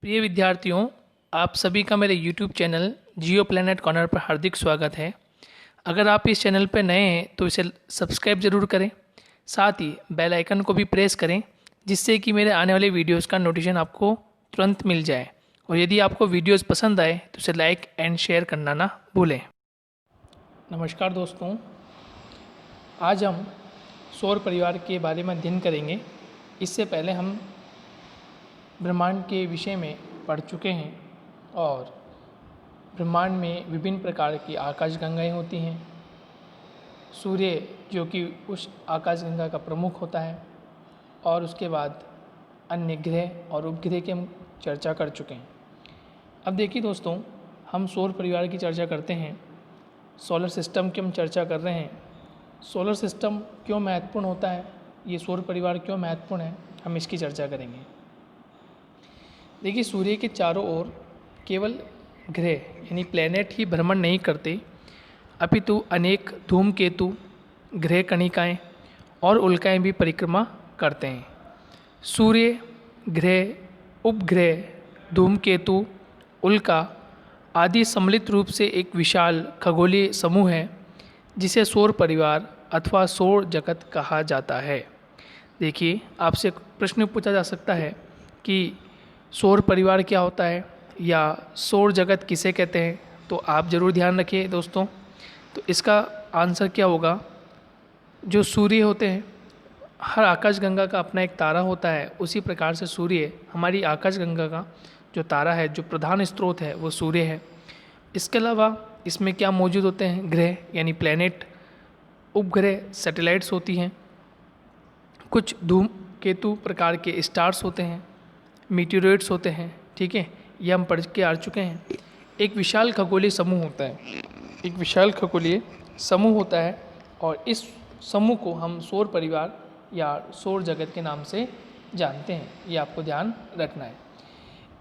प्रिय विद्यार्थियों, आप सभी का मेरे YouTube चैनल जियो प्लैनेट कॉर्नर पर हार्दिक स्वागत है। अगर आप इस चैनल पर नए हैं तो इसे सब्सक्राइब ज़रूर करें, साथ ही बेल आइकन को भी प्रेस करें जिससे कि मेरे आने वाले वीडियोस का नोटिफिकेशन आपको तुरंत मिल जाए। और यदि आपको वीडियोस पसंद आए तो इसे लाइक एंड शेयर करना ना भूलें। नमस्कार दोस्तों, आज हम सौर परिवार के बारे में अध्ययन करेंगे। इससे पहले हम ब्रह्मांड के विषय में पढ़ चुके हैं और ब्रह्मांड में विभिन्न प्रकार की आकाशगंगाएं होती हैं। सूर्य जो कि उस आकाशगंगा का प्रमुख होता है, और उसके बाद अन्य ग्रह और उपग्रह की हम चर्चा कर चुके हैं। अब देखिए दोस्तों, हम सौर परिवार की चर्चा करते हैं, सोलर सिस्टम की हम चर्चा कर रहे हैं। सोलर सिस्टम क्यों महत्वपूर्ण होता है, ये सौर परिवार क्यों महत्वपूर्ण है, हम इसकी चर्चा करेंगे। देखिए, सूर्य के चारों ओर केवल ग्रह यानी प्लैनेट ही भ्रमण नहीं करते, अपितु अनेक धूमकेतु, ग्रह कणिकाएँ और उल्काएँ भी परिक्रमा करते हैं। सूर्य, ग्रह, उपग्रह, धूमकेतु, उल्का आदि सम्मिलित रूप से एक विशाल खगोलीय समूह है जिसे सौर परिवार अथवा सौर जगत कहा जाता है। देखिए, आपसे प्रश्न पूछा जा सकता है कि सौर परिवार क्या होता है या सौर जगत किसे कहते हैं, तो आप ज़रूर ध्यान रखिए दोस्तों। तो इसका आंसर क्या होगा, जो सूर्य होते हैं, हर आकाशगंगा का अपना एक तारा होता है, उसी प्रकार से सूर्य हमारी आकाशगंगा का जो तारा है, जो प्रधान स्रोत है, वो सूर्य है। इसके अलावा इसमें क्या मौजूद होते हैं, ग्रह यानी प्लैनेट, उपग्रह सैटेलाइट्स होती हैं, कुछ धूमकेतु प्रकार के स्टार्स होते हैं, मीटियोरॉइड्स होते हैं। ठीक है, ये हम पढ़ के आ चुके हैं। एक विशाल खगोलीय समूह होता है, एक विशाल खगोलीय समूह होता है, और इस समूह को हम सौर परिवार या सौर जगत के नाम से जानते हैं। ये आपको ध्यान रखना है।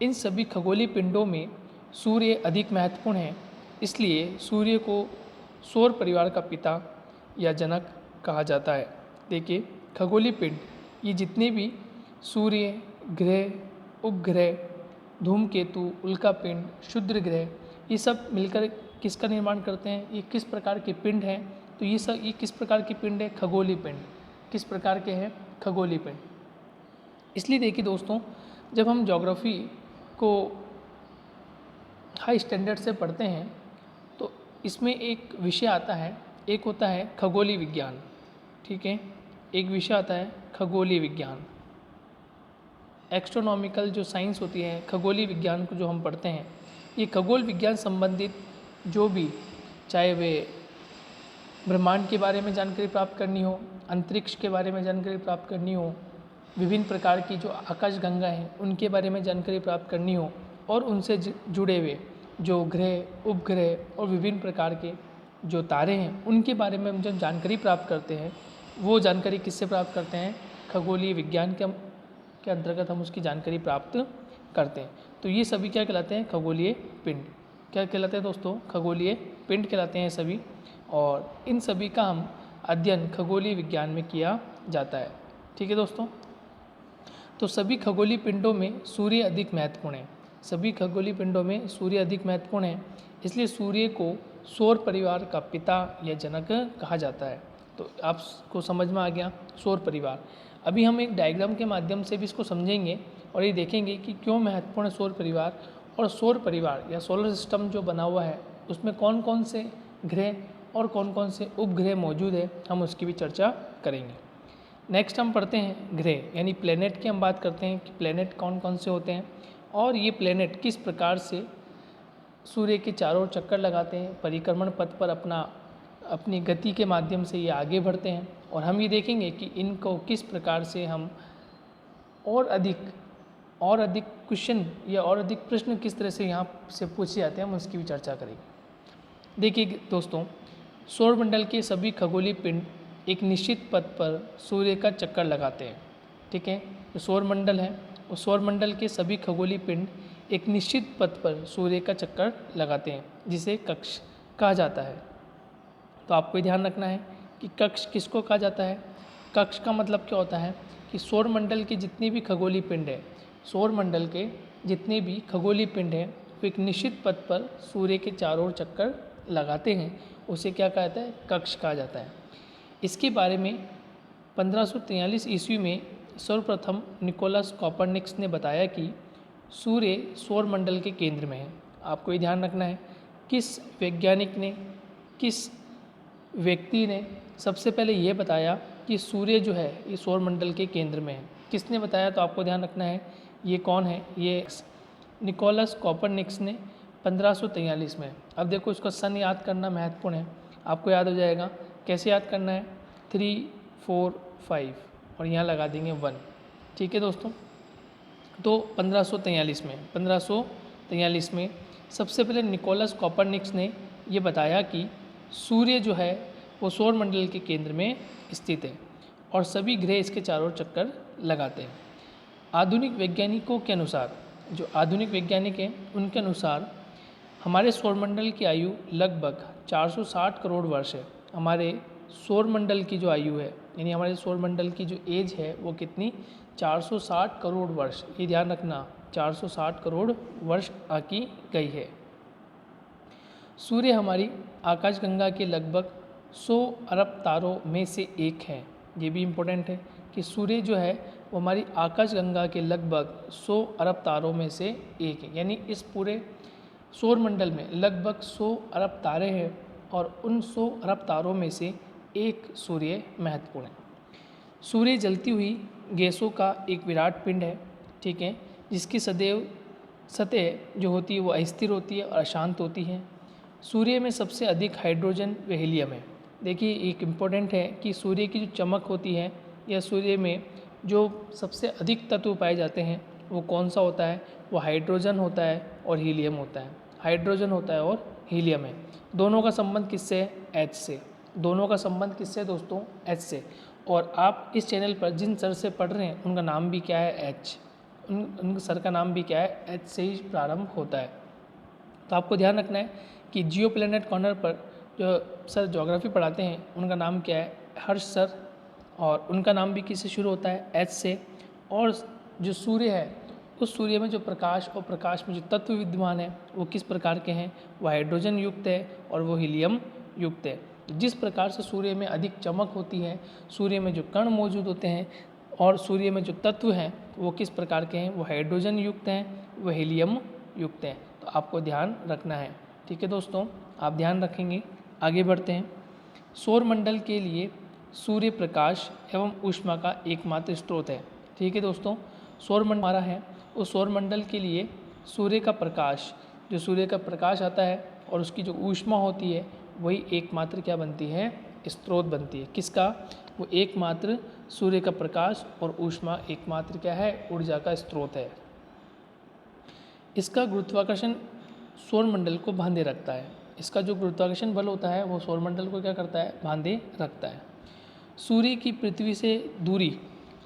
इन सभी खगोलीय पिंडों में सूर्य अधिक महत्वपूर्ण है, इसलिए सूर्य को सौर परिवार का पिता या जनक कहा जाता है। देखिए, खगोलीय पिंड ये जितने भी सूर्य, ग्रह, उपग्रह, धूमकेतु, उल्कापिंड, क्षुद्र ग्रह, ये सब मिलकर किसका निर्माण करते हैं, ये किस प्रकार के पिंड हैं, तो ये किस प्रकार के पिंड है, खगोलीय पिंड। किस प्रकार के हैं, खगोलीय पिंड। इसलिए देखिए दोस्तों, जब हम ज्योग्राफी को हाई स्टैंडर्ड से पढ़ते हैं तो इसमें एक विषय आता है, एक होता है खगोलीय विज्ञान। ठीक है, एक विषय आता है खगोलीय विज्ञान। एस्ट्रोनॉमिकल जो साइंस होती है, खगोलीय विज्ञान को जो हम पढ़ते हैं, ये खगोल विज्ञान संबंधित जो भी, चाहे वे ब्रह्मांड के बारे में जानकारी प्राप्त करनी हो, अंतरिक्ष के बारे में जानकारी प्राप्त करनी हो, विभिन्न प्रकार की जो आकाशगंगा हैं उनके बारे में जानकारी प्राप्त करनी हो, और उनसे जुड़े हुए जो ग्रह, उपग्रह और विभिन्न प्रकार के जो तारे हैं उनके बारे में हम जब जानकारी प्राप्त करते हैं, वो जानकारी किससे प्राप्त करते हैं, खगोलीय विज्ञान के अंतर्गत हम उसकी जानकारी प्राप्त करते हैं। तो ये सभी क्या कहलाते हैं, खगोलीय पिंड। क्या कहलाते हैं दोस्तों, खगोलीय पिंड कहलाते हैं सभी, और इन सभी का हम अध्ययन खगोलीय विज्ञान में किया जाता है। ठीक है दोस्तों, तो सभी खगोलीय पिंडों में सूर्य अधिक महत्वपूर्ण है। सभी खगोलीय पिंडों में सूर्य अधिक महत्वपूर्ण है, इसलिए सूर्य को सौर परिवार का पिता या जनक कहा जाता है। तो आपको समझ में आ गया सौर परिवार। अभी हम एक डायग्राम के माध्यम से भी इसको समझेंगे और ये देखेंगे कि क्यों महत्वपूर्ण सौर परिवार, और सौर परिवार या सोलर सिस्टम जो बना हुआ है उसमें कौन कौन से ग्रह और कौन कौन से उपग्रह मौजूद है, हम उसकी भी चर्चा करेंगे। नेक्स्ट हम पढ़ते हैं ग्रह यानी प्लैनेट की हम बात करते हैं कि प्लैनेट कौन कौन से होते हैं, और ये प्लैनेट किस प्रकार से सूर्य के चारों ओर चक्कर लगाते हैं, परिक्रमण पथ पर अपनी गति के माध्यम से ये आगे बढ़ते हैं। और हम ये देखेंगे कि इनको किस प्रकार से हम और अधिक क्वेश्चन या और अधिक प्रश्न किस तरह से यहाँ से पूछे जाते हैं, हम उसकी भी चर्चा करेंगे। देखिए दोस्तों, सौरमंडल के सभी खगोलीय पिंड एक निश्चित पथ पर सूर्य का चक्कर लगाते हैं। ठीक है, जो सौरमंडल है, उस सौरमंडल के सभी खगोलीय पिंड एक निश्चित पथ पर सूर्य का चक्कर लगाते हैं, जिसे कक्ष कहा जाता है। तो आपको ध्यान रखना है कि कक्ष किसको कहा जाता है। कक्ष का मतलब क्या होता है कि सौरमंडल के जितने भी खगोलीय पिंड है, सौरमंडल के जितने भी खगोलीय पिंड हैं वो एक निश्चित पथ पर सूर्य के चारों ओर चक्कर लगाते हैं, उसे क्या कहता है, कक्ष कहा जाता है। इसके बारे में 1543 ईस्वी में सर्वप्रथम निकोलस कॉपरनिकस ने बताया कि सूर्य सौरमंडल के केंद्र में है। आपको ये ध्यान रखना है, किस वैज्ञानिक ने, किस व्यक्ति ने सबसे पहले ये बताया कि सूर्य जो है ये सौरमंडल के केंद्र में है। किसने बताया, तो आपको ध्यान रखना है ये कौन है, ये निकोलस कॉपरनिकस ने 1543 में। अब देखो इसका सन याद करना महत्वपूर्ण है, आपको याद हो जाएगा। कैसे याद करना है, 3, 4, 5 और यहाँ लगा देंगे 1। ठीक है दोस्तों, तो 1543 में सबसे पहले निकोलस कॉपरनिकस ने ये बताया कि सूर्य जो है वो सौरमंडल के केंद्र में स्थित है और सभी ग्रह इसके चारों ओर चक्कर लगाते हैं। आधुनिक वैज्ञानिकों के अनुसार, जो आधुनिक वैज्ञानिक हैं उनके अनुसार हमारे सौरमंडल की आयु लगभग 460 करोड़ वर्ष है। हमारे सौरमंडल की जो आयु है, यानी हमारे सौरमंडल की जो एज है वो कितनी, 460 करोड़ वर्ष। ये ध्यान रखना, 460 करोड़ वर्ष आकी गई है। सूर्य हमारी आकाशगंगा के लगभग 100 अरब तारों में से एक है। ये भी इम्पोर्टेंट है कि सूर्य जो है वो हमारी आकाशगंगा के लगभग 100 अरब तारों में से एक है। यानी इस पूरे सौरमंडल में लगभग 100 अरब तारे हैं और उन 100 अरब तारों में से एक सूर्य महत्वपूर्ण है। सूर्य जलती हुई गैसों का एक विराट पिंड है, ठीक है, जिसकी सदैव सतह जो होती है वो अस्थिर होती है और अशांत होती है। सूर्य में सबसे अधिक हाइड्रोजन व हीलियम है। देखिए एक इम्पोर्टेंट है कि सूर्य की जो चमक होती है या सूर्य में जो सबसे अधिक तत्व पाए जाते हैं वो कौन सा होता है, वो हाइड्रोजन होता है और हीलियम होता है। हाइड्रोजन होता है और हीलियम है। दोनों का संबंध किससे है, एच से। दोनों का संबंध किससे है दोस्तों, एच से। और आप इस चैनल पर जिन सर से पढ़ रहे हैं उनका नाम भी क्या है, एच। उन सर का नाम भी क्या है, एच से ही प्रारंभ होता है। तो आपको ध्यान रखना है कि जियो प्लैनेट कॉर्नर पर जो सर ज्योग्राफी पढ़ाते हैं उनका नाम क्या है, हर्ष सर, और उनका नाम भी किससे शुरू होता है, एच से। और जो सूर्य है उस सूर्य में जो प्रकाश और प्रकाश में जो तत्व विद्यमान है वो किस प्रकार के हैं, वो हाइड्रोजन युक्त है और वो हीलियम युक्त है। जिस प्रकार से सूर्य में अधिक चमक होती है, सूर्य में जो कण मौजूद होते हैं और सूर्य में जो तत्व हैं वो किस प्रकार के हैं, वो हाइड्रोजन युक्त हैं, वो हीलियम युक्त हैं। तो आपको ध्यान रखना है। ठीक है दोस्तों, आप ध्यान रखेंगे। आगे बढ़ते हैं। सौरमंडल के लिए सूर्य प्रकाश एवं ऊष्मा का एकमात्र स्रोत है। ठीक है दोस्तों, सौरमंडल हमारा है, उस सौरमंडल के लिए सूर्य का प्रकाश, जो सूर्य का प्रकाश आता है और उसकी जो ऊष्मा होती है वही एकमात्र क्या बनती है, स्रोत बनती है। किसका, वो एकमात्र सूर्य का प्रकाश और ऊष्मा एकमात्र क्या है, ऊर्जा का स्रोत है। इसका गुरुत्वाकर्षण सौरमंडल को बांधे रखता है। इसका जो गुरुत्वाकर्षण बल होता है वो सौरमंडल को क्या करता है, बांधे रखता है। सूर्य की पृथ्वी से दूरी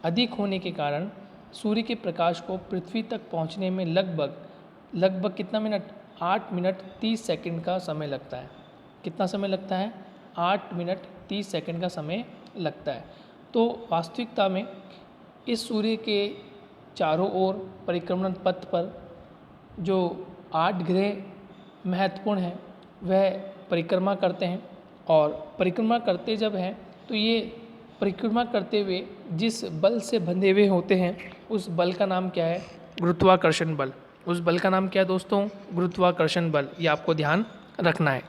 अधिक होने के कारण सूर्य के प्रकाश को पृथ्वी तक पहुंचने में लगभग कितना मिनट, 8 मिनट 30 सेकंड का समय लगता है। कितना समय लगता है, 8 मिनट 30 सेकंड का समय लगता है। तो वास्तविकता में इस सूर्य के चारों ओर परिक्रमण पथ पर जो 8 ग्रह महत्वपूर्ण हैं वह परिक्रमा करते हैं, और परिक्रमा करते जब हैं तो ये परिक्रमा करते हुए जिस बल से बंधे हुए होते हैं उस बल का नाम क्या है, गुरुत्वाकर्षण बल। उस बल का नाम क्या है दोस्तों, गुरुत्वाकर्षण बल। ये आपको ध्यान रखना है।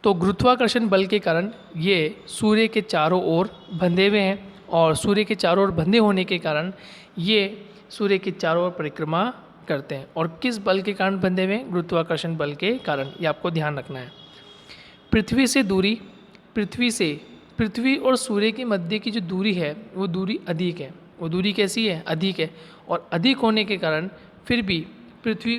तो गुरुत्वाकर्षण बल के कारण ये सूर्य के चारों ओर बंधे हुए हैं, और सूर्य के चारों ओर बंधे होने के कारण ये सूर्य के चारों ओर परिक्रमा करते हैं। और किस बल के कारण बंधे हुए हैं, गुरुत्वाकर्षण बल के कारण। ये आपको ध्यान रखना है। पृथ्वी से दूरी, पृथ्वी और सूर्य के मध्य की जो दूरी है वो दूरी अधिक है। वो दूरी कैसी है, अधिक है। और अधिक होने के कारण फिर भी पृथ्वी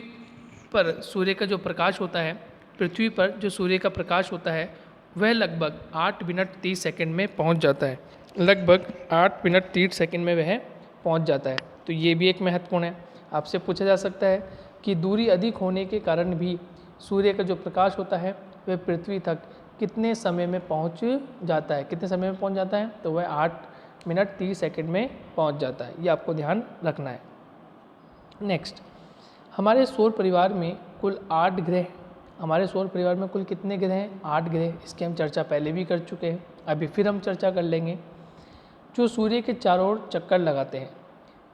पर सूर्य का जो प्रकाश होता है, पृथ्वी पर जो सूर्य का प्रकाश होता है वह लगभग 8 मिनट 30 सेकंड में पहुंच जाता है। लगभग 8 मिनट 30 सेकंड में वह पहुंच जाता है। तो ये भी एक महत्वपूर्ण है। आपसे पूछा जा सकता है कि दूरी अधिक होने के कारण भी सूर्य का जो प्रकाश होता है वह पृथ्वी तक कितने समय में पहुंच जाता है, कितने समय में पहुंच जाता है, तो वह 8 मिनट 30 सेकंड में पहुंच जाता है। ये आपको ध्यान रखना है। नेक्स्ट, हमारे सौर परिवार में कुल 8 ग्रह, हमारे सौर परिवार में कुल कितने ग्रह हैं? 8 ग्रह। इसकी हम चर्चा पहले भी कर चुके हैं, अभी फिर हम चर्चा कर लेंगे। जो सूर्य के चारों ओर चक्कर लगाते हैं।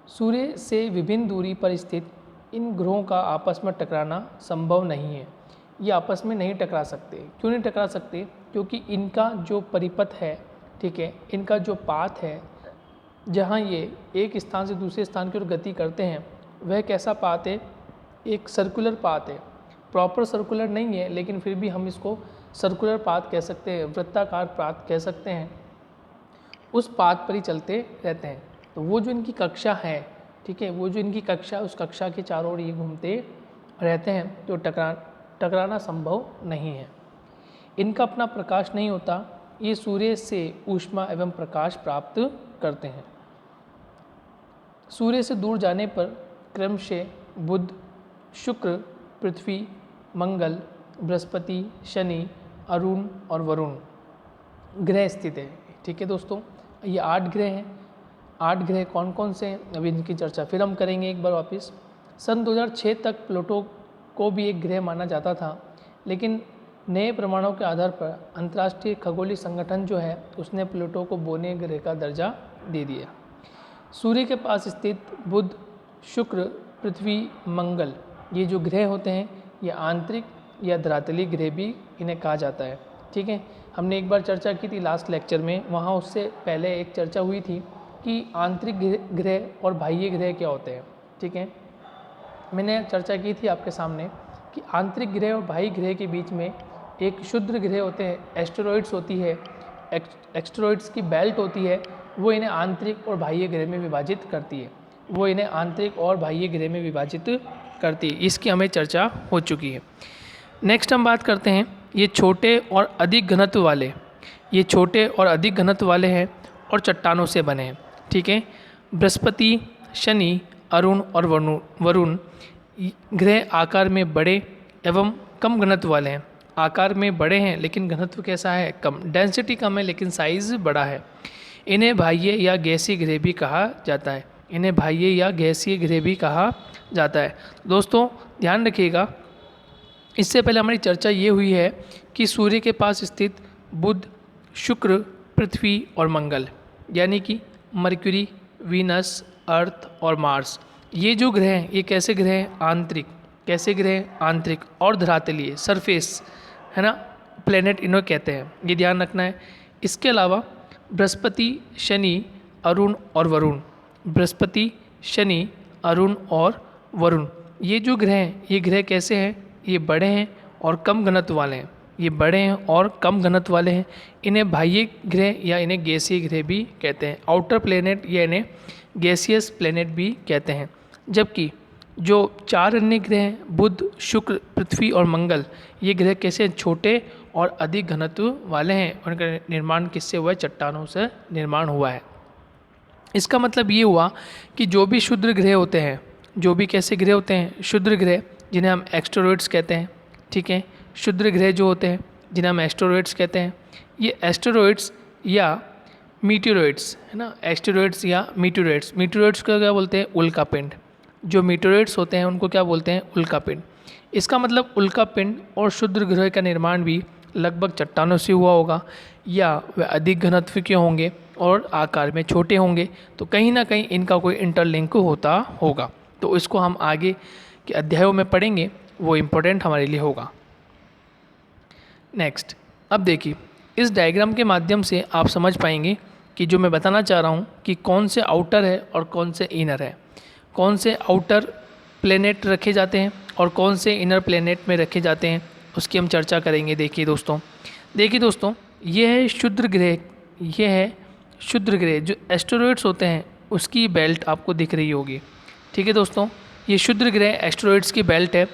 सूर्य से विभिन्न दूरी पर स्थित इन ग्रहों का आपस में टकराना संभव नहीं है। ये आपस में नहीं टकरा सकते। क्यों नहीं टकरा सकते? क्योंकि इनका जो परिपथ है, ठीक है, इनका जो पाथ है, जहाँ ये एक स्थान से दूसरे स्थान की ओर गति करते हैं, वह कैसा पाथ है? एक सर्कुलर पाथ है। प्रॉपर सर्कुलर नहीं है, लेकिन फिर भी हम इसको सर्कुलर पाथ कह सकते हैं, वृत्ताकार पाथ कह सकते हैं। उस पाथ पर ही चलते रहते हैं। तो वो जो इनकी कक्षा है, ठीक है, वो जो इनकी कक्षा, उस कक्षा के चारों ओर ये घूमते रहते हैं, तो टकराना संभव नहीं है। इनका अपना प्रकाश नहीं होता। ये सूर्य से ऊष्मा एवं प्रकाश प्राप्त करते हैं। सूर्य से दूर जाने पर क्रमशः बुध, शुक्र, पृथ्वी, मंगल, बृहस्पति, शनि, अरुण और वरुण ग्रह स्थित है। ठीक है दोस्तों, ये 8 ग्रह हैं। 8 ग्रह कौन कौन से हैं, अभी इनकी चर्चा फिर हम करेंगे एक बार वापस। सन 2006 तक प्लूटो को भी एक ग्रह माना जाता था, लेकिन नए प्रमाणों के आधार पर अंतर्राष्ट्रीय खगोलीय संगठन जो है, उसने प्लूटो को बोने ग्रह का दर्जा दे दिया। सूर्य के पास स्थित बुध, शुक्र, पृथ्वी, मंगल, ये जो ग्रह होते हैं, ये आंतरिक या धरातलीय ग्रह भी इन्हें कहा जाता है। ठीक है, हमने एक बार चर्चा की थी लास्ट लेक्चर में, वहाँ उससे पहले एक चर्चा हुई थी कि आंतरिक ग्रह और बाह्य ग्रह क्या होते हैं। ठीक है, मैंने चर्चा की थी आपके सामने कि आंतरिक ग्रह और बाह्य ग्रह के बीच में एक क्षुद्र ग्रह होते हैं, एस्टेरॉइड्स होती है, एस्टेरॉइड्स की बेल्ट होती है, वो इन्हें आंतरिक और बाह्य ग्रह में विभाजित करती है। वो इन्हें आंतरिक और बाह्य ग्रह में विभाजित करती है। इसकी हमें चर्चा हो चुकी है। नेक्स्ट हम बात करते हैं, ये छोटे और अधिक घनत्व वाले, ये छोटे और अधिक घनत्व वाले हैं और चट्टानों से बने हैं। ठीक है, बृहस्पति, शनि, अरुण और वरुण ग्रह आकार में बड़े एवं कम घनत्व वाले हैं। आकार में बड़े हैं लेकिन घनत्व कैसा है? कम। डेंसिटी कम है लेकिन साइज़ बड़ा है। इन्हें बाह्य या गैसीय ग्रह भी कहा जाता है। इन्हें बाह्य या गैसीय ग्रह भी कहा जाता है। दोस्तों ध्यान रखिएगा, इससे पहले हमारी चर्चा ये हुई है कि सूर्य के पास स्थित बुध, शुक्र, पृथ्वी और मंगल, यानी कि मर्क्यूरी, वीनस, अर्थ और मार्स, ये जो ग्रह हैं, ये कैसे ग्रह हैं? आंतरिक। कैसे ग्रह हैं? आंतरिक और धरातलीय, सरफेस, है ना, प्लेनेट इन्हें कहते हैं। ये ध्यान रखना है। इसके अलावा बृहस्पति, शनि, अरुण और वरुण, बृहस्पति, शनि, अरुण और वरुण, ये जो ग्रह हैं, ये ग्रह कैसे हैं? ये बड़े हैं और कम घनत्व वाले हैं। ये बड़े हैं और कम घनत्व वाले हैं। इन्हें बाह्य ग्रह या इन्हें गैसीय ग्रह भी कहते हैं। आउटर प्लेनेट या इन्हें गैसियस प्लेनेट भी कहते हैं। जबकि जो 4 अन्य ग्रह हैं, बुध, शुक्र, पृथ्वी और मंगल, ये ग्रह कैसे हैं? छोटे और अधिक घनत्व वाले हैं। उनका निर्माण किससे हुआ है? चट्टानों से निर्माण हुआ है। इसका मतलब ये हुआ कि जो भी क्षुद्र ग्रह होते हैं, जो भी कैसे ग्रह होते हैं? क्षुद्र ग्रह, जिन्हें हम एस्टेरॉइड्स कहते हैं। ठीक है, क्षुद्र ग्रह जो होते हैं जिन्हें हम एस्टेरॉइड्स कहते हैं, ये एस्टेरॉइड्स या मीटेरॉइड्स, है ना, एस्टेरॉइड्स या मीटेरॉइड्स, मीटेरॉइड्स को क्या बोलते हैं? उल्कापिंड। जो मीटेरॉइड्स होते हैं उनको क्या बोलते हैं? उल्कापिंड। इसका मतलब उल्कापिंड और क्षुद्र ग्रह का निर्माण भी लगभग चट्टानों से हुआ होगा, या वे अधिक घनत्व के होंगे और आकार में छोटे होंगे। तो कहीं ना कहीं इनका कोई इंटरलिंक होता होगा। तो इसको हम आगे के अध्यायों में पढ़ेंगे, वो इम्पोर्टेंट हमारे लिए होगा। नेक्स्ट, अब देखिए, इस डायग्राम के माध्यम से आप समझ पाएंगे कि जो मैं बताना चाह रहा हूँ कि कौन से आउटर है और कौन से इनर है, कौन से आउटर प्लेनेट रखे जाते हैं और कौन से इनर प्लेनेट में रखे जाते हैं, उसकी हम चर्चा करेंगे। देखिए दोस्तों, ये है क्षुद्र ग्रह, ये है क्षुद्र ग्रह। जो एस्टेरॉइड्स होते हैं उसकी बेल्ट आपको दिख रही होगी। ठीक है दोस्तों, ये क्षुद्र ग्रह एस्टेरॉइड्स की बेल्ट है,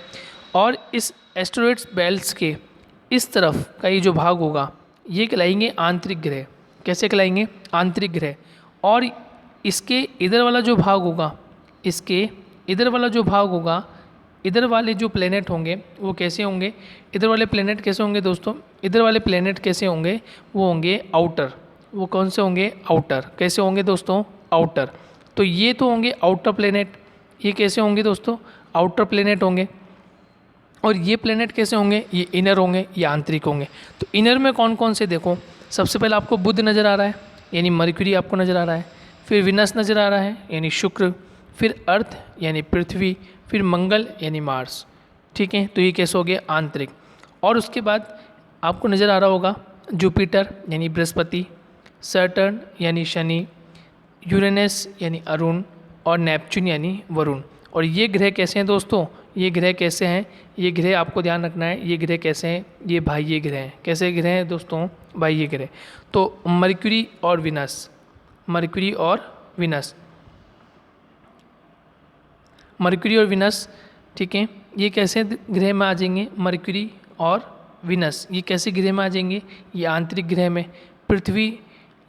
और इस एस्टेरॉइड्स बेल्ट्स के इस तरफ का ये जो भाग होगा, ये कहलाएंगे आंतरिक ग्रह। कैसे कहलाएंगे? आंतरिक ग्रह। और इसके इधर वाला जो भाग होगा, इसके इधर वाला जो भाग होगा, इधर वाले जो प्लेनेट होंगे वो कैसे होंगे? इधर वाले प्लेनेट कैसे होंगे दोस्तों? इधर वाले प्लेनेट कैसे होंगे? वो होंगे आउटर। वो कौन से होंगे? आउटर। कैसे होंगे दोस्तों? आउटर। तो ये तो होंगे आउटर प्लेनेट। ये कैसे होंगे दोस्तों? आउटर प्लेनेट होंगे। और ये प्लेनेट कैसे होंगे, ये इनर होंगे या आंतरिक होंगे। तो इनर में कौन कौन से, देखो सबसे पहले आपको बुध नज़र आ रहा है यानी मरक्यूरी आपको नज़र आ रहा है, फिर विनस नज़र आ रहा है यानी शुक्र, फिर अर्थ यानी पृथ्वी, फिर मंगल यानी मार्स। ठीक है, तो ये कैसे हो गया आंतरिक। और उसके बाद आपको नज़र आ रहा होगा जुपिटर यानी बृहस्पति, सैटर्न यानी शनि, यूरेनस यानी अरुण और नेपच्यून यानी वरुण। और ये ग्रह कैसे हैं दोस्तों, ये ग्रह कैसे हैं, ये ग्रह आपको ध्यान रखना है, ये ग्रह कैसे हैं, ये बाह्य ग्रह हैं। कैसे ग्रह हैं दोस्तों, बाह्य ग्रह। तो मरक्यूरी और विनस, मरक्यूरी और विनस, मरक्यूरी और विनस, ठीक है, ये कैसे ग्रह में आ जाएंगे, मरक्यूरी और विनस ये कैसे ग्रह में आ जाएंगे, ये आंतरिक ग्रह में। पृथ्वी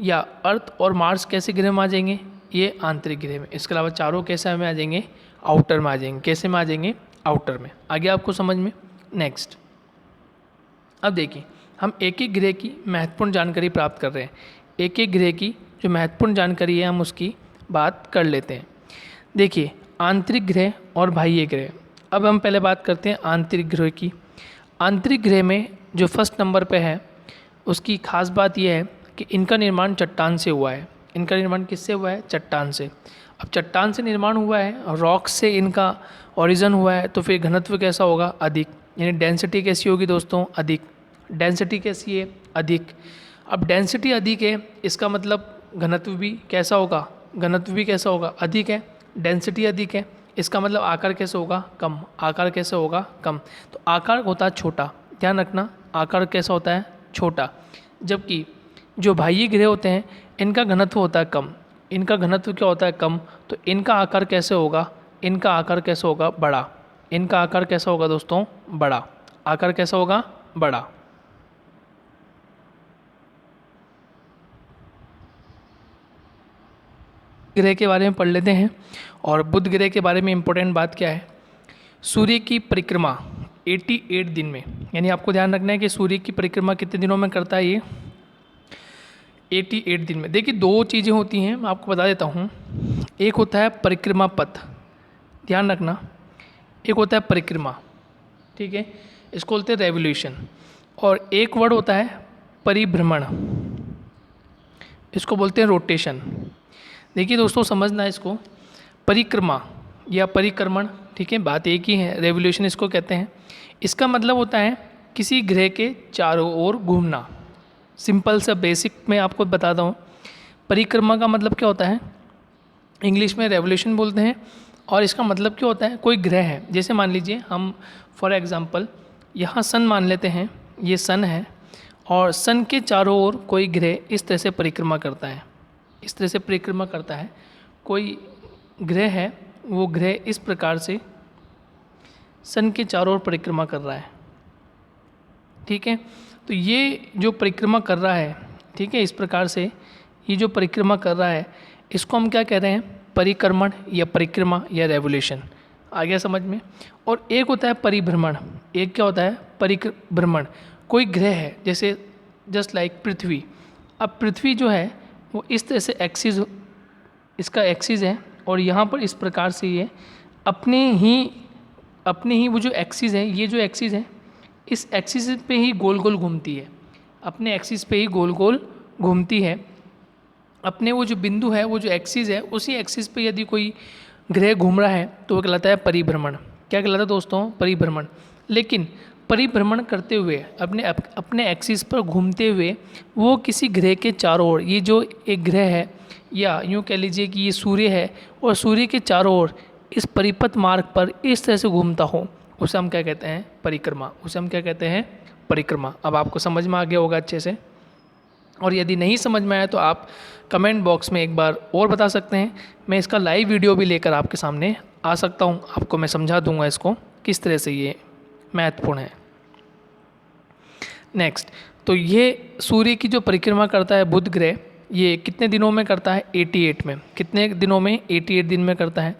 या अर्थ और मार्स कैसे ग्रह में आ जाएंगे, ये आंतरिक ग्रह में। इसके अलावा चारों कैसे में आ जाएंगे, आउटर में आ जाएंगे। कैसे में आ जाएंगे, आउटर में। आगे आपको समझ में। नेक्स्ट, अब देखिए हम एक एक ग्रह की महत्वपूर्ण जानकारी प्राप्त कर रहे हैं। एक एक ग्रह की जो महत्वपूर्ण जानकारी है हम उसकी बात कर लेते हैं। देखिए आंतरिक ग्रह और बाह्य ग्रह। अब हम पहले बात करते हैं आंतरिक ग्रह की। आंतरिक ग्रह में जो फर्स्ट नंबर पे है उसकी खास बात यह है कि इनका निर्माण चट्टान से हुआ है। इनका निर्माण किससे हुआ है, चट्टान से। अब चट्टान से निर्माण हुआ है, रॉक से इनका ओरिजिन हुआ है, तो फिर घनत्व कैसा होगा, अधिक। यानी डेंसिटी कैसी होगी दोस्तों, अधिक। डेंसिटी कैसी है, अधिक। अब डेंसिटी अधिक है, इसका मतलब घनत्व भी कैसा होगा, घनत्व भी कैसा होगा, अधिक है। डेंसिटी अधिक है, इसका मतलब आकार कैसे होगा, कम। आकार कैसे होगा, कम। तो आकार होता है छोटा, ध्यान रखना, आकार कैसा होता है, छोटा। जबकि जो बाह्य ग्रह होते हैं इनका घनत्व होता है कम। इनका घनत्व क्या होता है, कम। तो इनका आकार कैसे होगा, इनका आकार कैसे होगा, बड़ा। इनका आकार कैसा होगा दोस्तों, बड़ा। आकार कैसा होगा, बड़ा। ग्रह के बारे में पढ़ लेते हैं। और बुध ग्रह के बारे में इम्पोर्टेंट बात क्या है, सूर्य की परिक्रमा 88 दिन में, यानी आपको ध्यान रखना है कि सूर्य की परिक्रमा कितने दिनों में करता है, ये 88 दिन में। देखिए दो चीज़ें होती हैं, मैं आपको बता देता हूँ। एक होता है परिक्रमा पथ, ध्यान रखना। एक होता है परिक्रमा, ठीक है, इसको बोलते हैं रेवोल्यूशन। और एक वर्ड होता है परिभ्रमण, इसको बोलते हैं रोटेशन। देखिए दोस्तों समझना है इसको, परिक्रमा या परिक्रमण, ठीक है, बात एक ही है। रेवोल्यूशन इसको कहते हैं। इसका मतलब होता है किसी ग्रह के चारों ओर घूमना। सिंपल सा बेसिक मैं आपको बताता हूँ। परिक्रमा का मतलब क्या होता है, इंग्लिश में रेवोल्यूशन बोलते हैं। और इसका मतलब क्या होता है, कोई ग्रह है, जैसे मान लीजिए हम फॉर एग्जांपल यहाँ सन मान लेते हैं, ये सन है, और सन के चारों ओर कोई ग्रह इस तरह से परिक्रमा करता है, इस तरह से परिक्रमा करता है। कोई ग्रह है, वो ग्रह इस प्रकार से सन के चारों ओर परिक्रमा कर रहा है, ठीक है। तो ये जो परिक्रमा कर रहा है, ठीक है, इस प्रकार से ये जो परिक्रमा कर रहा है, इसको हम क्या कह रहे हैं, परिक्रमण या परिक्रमा या रेवोल्यूशन। आ गया समझ में। और एक होता है परिभ्रमण। एक क्या होता है, परिभ्रमण। कोई ग्रह है, जैसे जस्ट लाइक पृथ्वी। अब पृथ्वी जो है वो इस तरह से एक्सिस, इसका एक्सिस है, और यहाँ पर इस प्रकार से ये अपने ही वो जो एक्सिस है, ये जो एक्सिस है, इस एक्सिस पे ही गोल गोल घूमती है। अपने एक्सिस पे ही गोल गोल घूमती है। अपने वो जो बिंदु है, वो जो एक्सिस है, उसी एक्सिस पे यदि कोई ग्रह घूम रहा है तो वो कहलाता है परिभ्रमण। क्या कहलाता है दोस्तों, परिभ्रमण। लेकिन परिभ्रमण करते हुए अपने एक्सिस पर घूमते हुए वो किसी ग्रह के चारों ओर, ये जो एक ग्रह है, या यूँ कह लीजिए कि ये सूर्य है, और सूर्य के चारों ओर इस परिपथ मार्ग पर इस तरह से घूमता हो, उसे हम क्या कहते हैं, परिक्रमा। उसे हम क्या कहते हैं, परिक्रमा। अब आपको समझ में आ गया होगा अच्छे से। और यदि नहीं समझ में आया तो आप कमेंट बॉक्स में एक बार और बता सकते हैं। मैं इसका लाइव वीडियो भी लेकर आपके सामने आ सकता हूँ, आपको मैं समझा दूंगा इसको किस तरह से ये महत्वपूर्ण है। नेक्स्ट, तो ये सूर्य की जो परिक्रमा करता है बुध ग्रह, ये कितने दिनों में करता है, 88 में। कितने दिनों में, 88 दिन में करता है।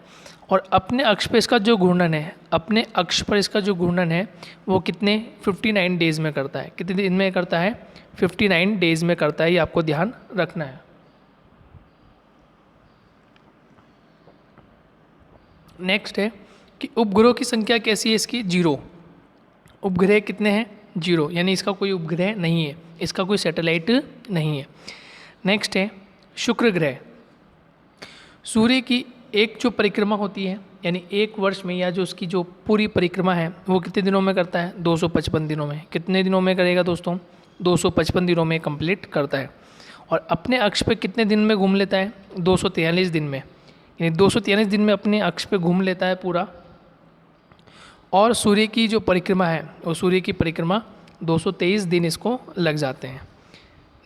और अपने अक्ष पर इसका जो घूर्णन है, अपने अक्ष पर इसका जो घूर्णन है वो कितने, 59 डेज़ में करता है। कितने दिन में करता है, 59 डेज़ में करता है। ये आपको ध्यान रखना है। नेक्स्ट है कि उपग्रहों की संख्या कैसी है इसकी, 0। उपग्रह कितने हैं, 0, यानी इसका कोई उपग्रह नहीं है, इसका कोई सैटेलाइट नहीं है। नेक्स्ट है शुक्र ग्रह। सूर्य की एक जो परिक्रमा होती है, यानी एक वर्ष में या जो उसकी जो पूरी परिक्रमा है वो कितने दिनों में करता है, 255 दिनों में। कितने दिनों में करेगा दोस्तों, 255 दिनों में कंप्लीट करता है। और अपने अक्ष पे कितने दिन में घूम लेता है, 243 दिन में, यानी 243 दिन में अपने अक्ष पे घूम लेता है पूरा। और सूर्य की जो परिक्रमा है वो सूर्य की परिक्रमा 223 दिन इसको लग जाते हैं।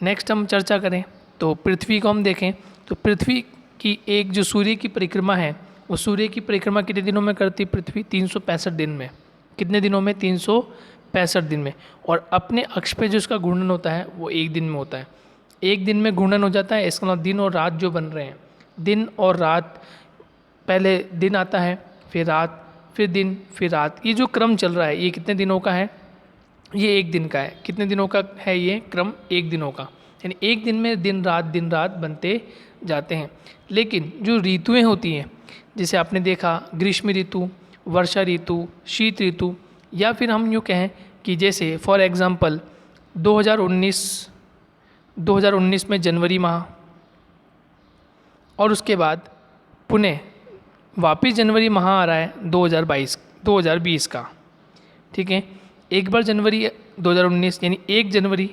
नेक्स्ट हम चर्चा करें तो पृथ्वी को हम देखें तो पृथ्वी की एक जो सूर्य की परिक्रमा है वो सूर्य की परिक्रमा कितने दिनों में करती है पृथ्वी, 365 दिन में। कितने दिनों में, 365 दिन में। और अपने अक्ष पे जो उसका घूर्णन होता है वो एक दिन में होता है। एक दिन में घूर्णन हो जाता है, इसका मतलब दिन और रात जो बन रहे हैं, दिन और रात, पहले दिन आता है फिर रात फिर दिन फिर रात, ये जो क्रम चल रहा है ये कितने दिनों का है, ये एक दिन का है। कितने दिनों का है ये क्रम, एक दिनों का, यानी एक दिन में दिन रात बनते जाते हैं। लेकिन जो ऋतुएं होती हैं, जैसे आपने देखा ग्रीष्म ऋतु, वर्षा ऋतु, शीत ऋतु, या फिर हम यूँ कहें कि जैसे फॉर एग्ज़ाम्पल 2019 में जनवरी माह, और उसके बाद पुणे वापस जनवरी माह आ रहा है 2020 का, ठीक है। एक बार जनवरी 2019 यानी 1 जनवरी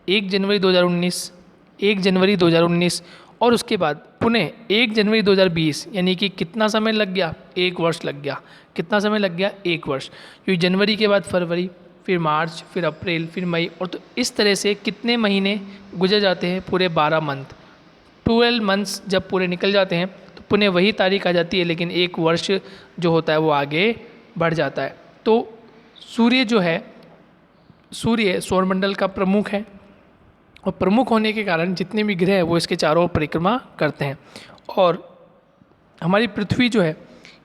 2019, 1 जनवरी 2019, और उसके बाद पुणे 1 जनवरी 2020, यानी कि कितना समय लग गया, 1 वर्ष लग गया। कितना समय लग गया, 1 वर्ष, क्योंकि जनवरी के बाद फरवरी, फिर मार्च, फिर अप्रैल, फिर मई, और तो इस तरह से कितने महीने गुजर जाते हैं, पूरे 12 मंथ, 12 मंथ्स जब पूरे निकल जाते हैं तो पुणे वही तारीख आ जाती है, लेकिन 1 वर्ष जो होता है वो आगे बढ़ जाता है। तो सूर्य जो है, सूर्य सौरमंडल का प्रमुख है, और प्रमुख होने के कारण जितने भी ग्रह हैं वो इसके चारों ओर परिक्रमा करते हैं। और हमारी पृथ्वी जो है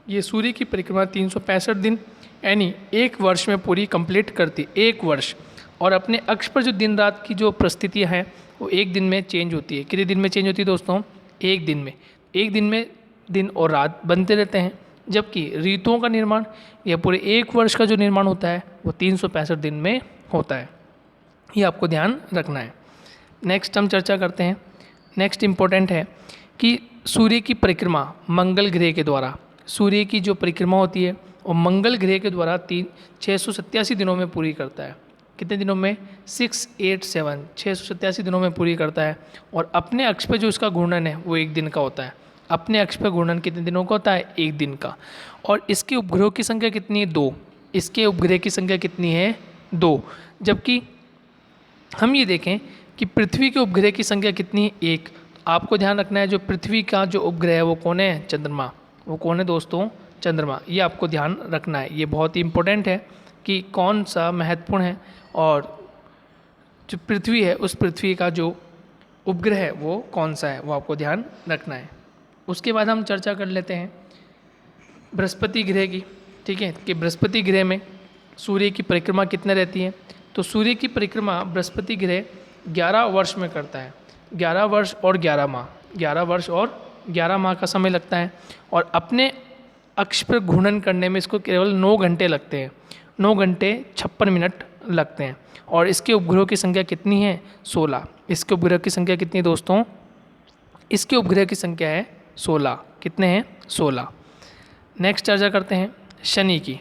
ये सूर्य की परिक्रमा 365 दिन यानी 1 वर्ष में पूरी कंप्लीट करती, 1 वर्ष। और अपने अक्ष पर जो दिन रात की जो परिस्थितियाँ हैं वो एक दिन में चेंज होती है। कितने दिन में चेंज होती है दोस्तों, एक दिन में। एक दिन में दिन और रात बनते रहते हैं, जबकि ऋतुओं का निर्माण या पूरे 1 वर्ष का जो निर्माण होता है वो 365 दिन में होता है। ये आपको ध्यान रखना है। नेक्स्ट हम चर्चा करते हैं, नेक्स्ट इम्पोर्टेंट है कि सूर्य की परिक्रमा मंगल ग्रह के द्वारा, सूर्य की जो परिक्रमा होती है वो मंगल ग्रह के द्वारा 687 दिनों में पूरी करता है। कितने दिनों में, 687 दिनों में पूरी करता है। और अपने अक्ष पे जो इसका घूर्णन है वो 1 दिन का होता है। अपने अक्ष पे घूर्णन कितने दिनों का होता है, 1 दिन का। और इसके उपग्रहों की संख्या कितनी है, 2। इसके उपग्रह की संख्या कितनी है, 2। जबकि हम ये देखें कि पृथ्वी के उपग्रह की संख्या कितनी है, 1। आपको ध्यान रखना है जो पृथ्वी का जो उपग्रह है वो कौन है, चंद्रमा। वो कौन है दोस्तों, चंद्रमा। ये आपको ध्यान रखना है, ये बहुत ही इम्पोर्टेंट है कि कौन सा महत्वपूर्ण है। और जो पृथ्वी है उस पृथ्वी का जो उपग्रह है वो कौन सा है, वो आपको ध्यान रखना है। उसके बाद हम चर्चा कर लेते हैं बृहस्पति ग्रह की, ठीक है, कि बृहस्पति ग्रह में सूर्य की परिक्रमा कितने रहती है। तो सूर्य की परिक्रमा बृहस्पति ग्रह 11 वर्ष में करता है। 11 वर्ष और 11 माह, 11 वर्ष और 11 माह का समय लगता है। और अपने अक्ष पर घूर्णन करने में इसको केवल 9 घंटे लगते हैं, 9 घंटे 56 मिनट लगते हैं। और इसके उपग्रहों की संख्या कितनी है, 16। इसके उपग्रह की संख्या कितनी है दोस्तों, इसके उपग्रह की संख्या है 16। कितने हैं, 16। नेक्स्ट चर्चा करते हैं शनि की।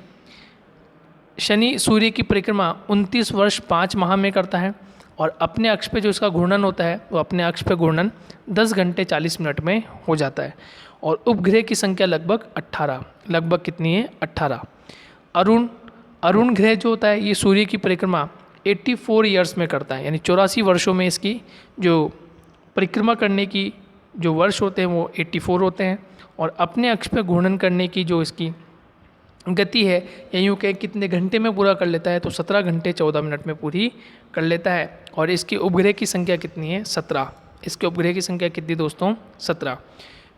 शनि सूर्य की परिक्रमा 29 वर्ष 5 माह में करता है। और अपने अक्ष पे जो इसका घूर्णन होता है वो अपने अक्ष पे घूर्णन 10 घंटे 40 मिनट में हो जाता है। और उपग्रह की संख्या लगभग 18, लगभग कितनी है, 18। अरुण ग्रह जो होता है ये सूर्य की परिक्रमा 84 ईयर्स में करता है, यानी 84 वर्षों में इसकी जो परिक्रमा करने की जो वर्ष होते हैं वो 84 होते हैं। और अपने अक्ष पे घूर्णन करने की जो इसकी गति है या यूँ कहें कितने घंटे में पूरा कर लेता है, तो 17 घंटे 14 मिनट में पूरी कर लेता है। और इसके उपग्रह की संख्या कितनी है, 17। इसके उपग्रह की संख्या कितनी दोस्तों, 17।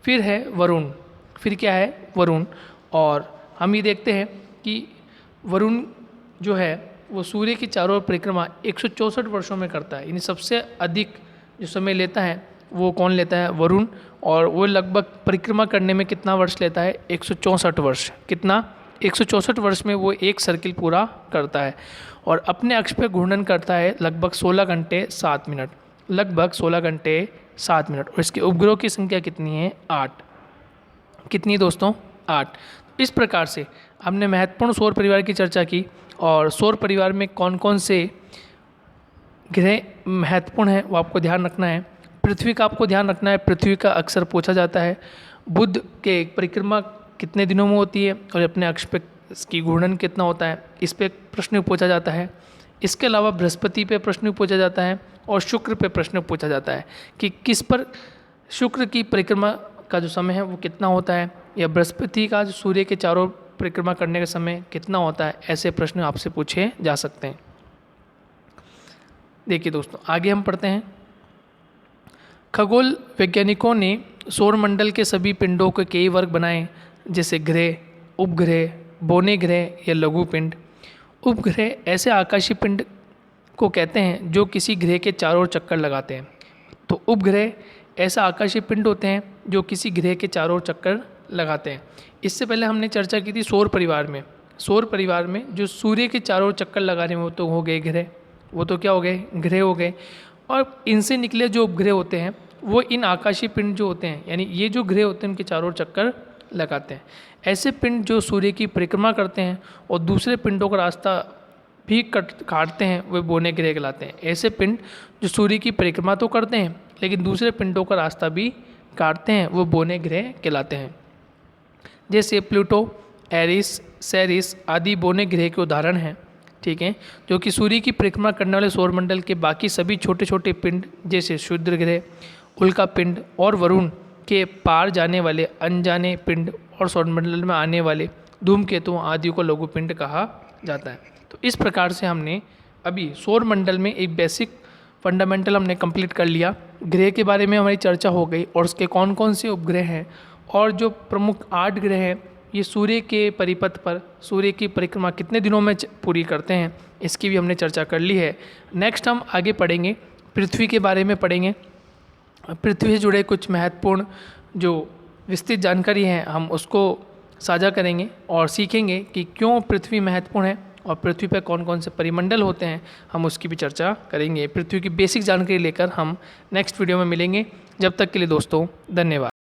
फिर है वरुण। फिर क्या है, वरुण। और हम ये देखते हैं कि वरुण जो है वो सूर्य की चारों ओर परिक्रमा 164 वर्षों में करता है, यानी सबसे अधिक जो समय लेता है वो कौन लेता है, वरुण। और वो लगभग परिक्रमा करने में कितना वर्ष लेता है, 164 वर्ष। कितना, 164 वर्ष में वो एक सर्किल पूरा करता है और अपने अक्ष पे घूर्णन करता है लगभग 16 घंटे 7 मिनट, लगभग 16 घंटे 7 मिनट। और इसके उपग्रहों की संख्या कितनी है? 8। कितनी दोस्तों? 8। इस प्रकार से हमने महत्वपूर्ण सौर परिवार की चर्चा की और सौर परिवार में कौन कौन से ग्रह महत्वपूर्ण है वो आपको ध्यान रखना है। पृथ्वी का आपको ध्यान रखना है, पृथ्वी का अक्सर पूछा जाता है। बुध के परिक्रमा कितने दिनों में होती है और अपने अक्ष पे इसकी घूर्णन कितना होता है, इस पे प्रश्न पूछा जाता है। इसके अलावा बृहस्पति पे प्रश्न पूछा जाता है और शुक्र पे प्रश्न पूछा जाता है कि किस पर शुक्र की परिक्रमा का जो समय है वो कितना होता है, या बृहस्पति का जो सूर्य के चारों परिक्रमा करने का समय कितना होता है। ऐसे प्रश्न आपसे पूछे जा सकते हैं। देखिए दोस्तों, आगे हम पढ़ते हैं। खगोल वैज्ञानिकों ने सौर मंडल के सभी पिंडों के कई वर्ग बनाए, जैसे ग्रह, उपग्रह, बौने ग्रह या लघु पिंड। उपग्रह ऐसे आकाशीय पिंड को कहते हैं जो किसी ग्रह के चारों ओर चक्कर लगाते हैं। तो उपग्रह ऐसा आकाशीय पिंड होते हैं जो किसी ग्रह के चारों ओर चक्कर लगाते हैं। इससे पहले हमने चर्चा की थी सौर परिवार में। सौर परिवार में जो सूर्य के चारों ओर चक्कर लगाने में वो तो हो गए ग्रह, वो तो क्या हो गए? ग्रह हो गए। और इनसे निकले जो उपग्रह होते हैं वो इन आकाशीय पिंड जो होते हैं, यानी ये जो ग्रह होते हैं उनके चारों ओर चक्कर लगाते हैं। ऐसे पिंड जो सूर्य की परिक्रमा करते हैं और दूसरे पिंडों का रास्ता भी काटते हैं वे बौने ग्रह कहलाते हैं। ऐसे पिंड जो सूर्य की परिक्रमा तो करते हैं लेकिन दूसरे पिंडों का रास्ता भी काटते हैं वो बौने ग्रह कहलाते हैं। जैसे प्लूटो, एरिस, सेरिस आदि बौने ग्रह के उदाहरण हैं, ठीक है, जो कि सूर्य की परिक्रमा करने वाले सौरमंडल के बाकी सभी छोटे छोटे पिंड जैसे क्षुद्र ग्रह, उल्का पिंड और वरुण के पार जाने वाले अनजाने पिंड और सौरमंडल में आने वाले धूमकेतुओं आदि को लघु पिंड कहा जाता है। तो इस प्रकार से हमने अभी सौरमंडल में एक बेसिक फंडामेंटल हमने कंप्लीट कर लिया। ग्रह के बारे में हमारी चर्चा हो गई और उसके कौन कौन से उपग्रह हैं और जो प्रमुख 8 ग्रह हैं ये सूर्य के परिपथ पर सूर्य की परिक्रमा कितने दिनों में पूरी करते हैं, इसकी भी हमने चर्चा कर ली है। नेक्स्ट हम आगे पढ़ेंगे, पृथ्वी के बारे में पढ़ेंगे। पृथ्वी से जुड़े कुछ महत्वपूर्ण जो विस्तृत जानकारी है हम उसको साझा करेंगे और सीखेंगे कि क्यों पृथ्वी महत्वपूर्ण है और पृथ्वी पर कौन कौन से परिमंडल होते हैं, हम उसकी भी चर्चा करेंगे। पृथ्वी की बेसिक जानकारी लेकर हम नेक्स्ट वीडियो में मिलेंगे। जब तक के लिए दोस्तों धन्यवाद।